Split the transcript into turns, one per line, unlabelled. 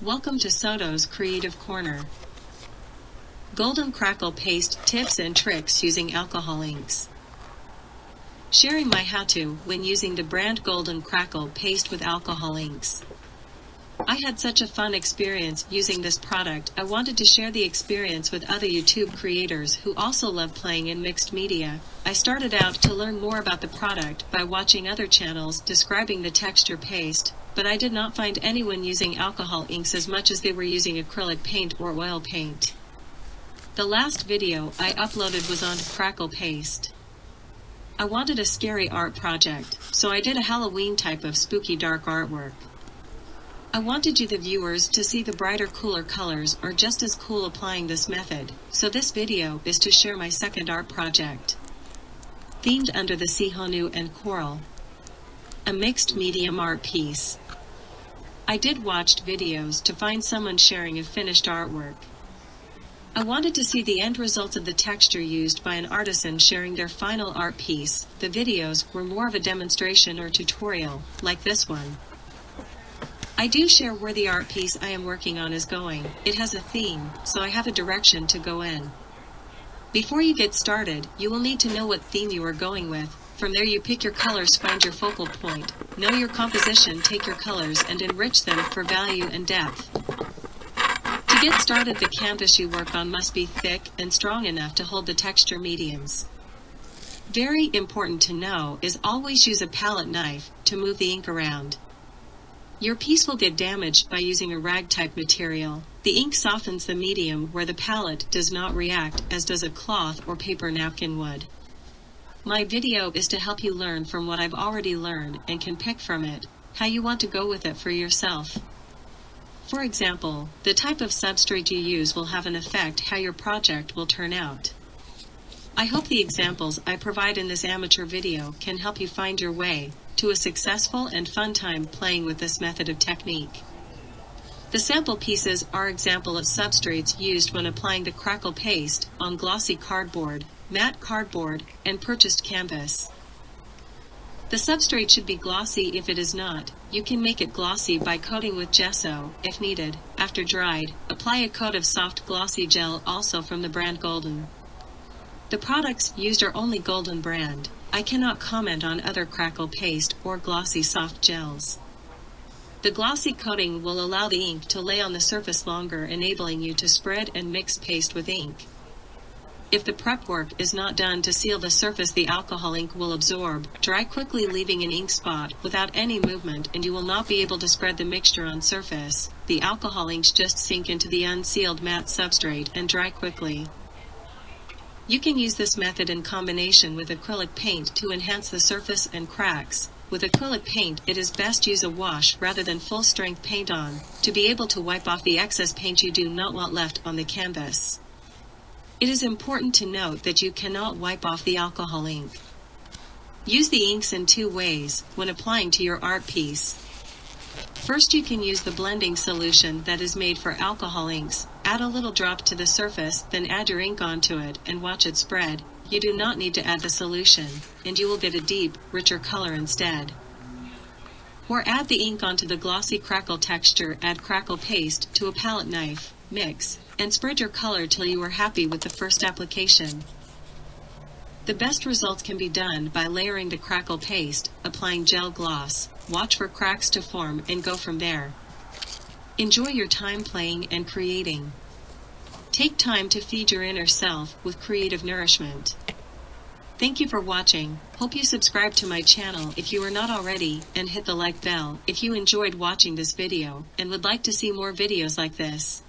Welcome to Soto's Creative Corner. Golden Crackle Paste tips and tricks using alcohol inks. Sharing my how-to when using the brand Golden Crackle Paste with alcohol inks. I had such a fun experience using this product. I wanted to share the experience with other YouTube creators who also love playing in mixed media. I started out to learn more about the product by watching other channels describing the texture paste, but I did not find anyone using alcohol inks as much as they were using acrylic paint or oil paint. The last video I uploaded was on Crackle Paste. I wanted a scary art project, so I did a Halloween type of spooky dark artwork. I wanted you the viewers to see the brighter cooler colors are just as cool applying this method, so this video is to share my second art project. Themed under the Sea-Honu and Coral. A mixed medium art piece. I did watched videos to find someone sharing a finished artwork. I wanted to see the end results of the texture used by an artisan sharing their final art piece. The videos were more of a demonstration or tutorial, like this one. I do share where the art piece I am working on is going. It has a theme, so I have a direction to go in. Before you get started, you will need to know what theme you are going with. From there you pick your colors, find your focal point, know your composition, take your colors and enrich them for value and depth. To get started, the canvas you work on must be thick and strong enough to hold the texture mediums. Very important to know is always use a palette knife to move the ink around. Your piece will get damaged by using a rag-type material. The ink softens the medium where the palette does not react as does a cloth or paper napkin would. My video is to help you learn from what I've already learned and can pick from it how you want to go with it for yourself. For example, the type of substrate you use will have an effect how your project will turn out. I hope the examples I provide in this amateur video can help you find your way to a successful and fun time playing with this method of technique. The sample pieces are example of substrates used when applying the Crackle Paste on glossy cardboard, matte cardboard, and purchased canvas. The substrate should be glossy. If it is not, you can make it glossy by coating with gesso, if needed. After dried, apply a coat of soft glossy gel also from the brand Golden. The products used are only Golden brand. I cannot comment on other Crackle Paste or glossy soft gels. The glossy coating will allow the ink to lay on the surface longer, enabling you to spread and mix paste with ink. If the prep work is not done to seal the surface, the alcohol ink will absorb, dry quickly, leaving an ink spot without any movement, and you will not be able to spread the mixture on surface. The alcohol inks just sink into the unsealed matte substrate and dry quickly. You can use this method in combination with acrylic paint to enhance the surface and cracks. With acrylic paint, it is best use a wash rather than full-strength paint on, to be able to wipe off the excess paint you do not want left on the canvas. It is important to note that you cannot wipe off the alcohol ink. Use the inks in two ways when applying to your art piece. First, you can use the blending solution that is made for alcohol inks. Add a little drop to the surface, then add your ink onto it and watch it spread. You do not need to add the solution, and you will get a deep, richer color instead. Or add the ink onto the glossy crackle texture, add Crackle Paste to a palette knife, mix, and spread your color till you are happy with the first application. The best results can be done by layering the Crackle Paste, applying gel gloss, watch for cracks to form and go from there. Enjoy your time playing and creating. Take time to feed your inner self with creative nourishment. Thank you for watching. Hope you subscribe to my channel if you are not already, and hit the like bell if you enjoyed watching this video and would like to see more videos like this.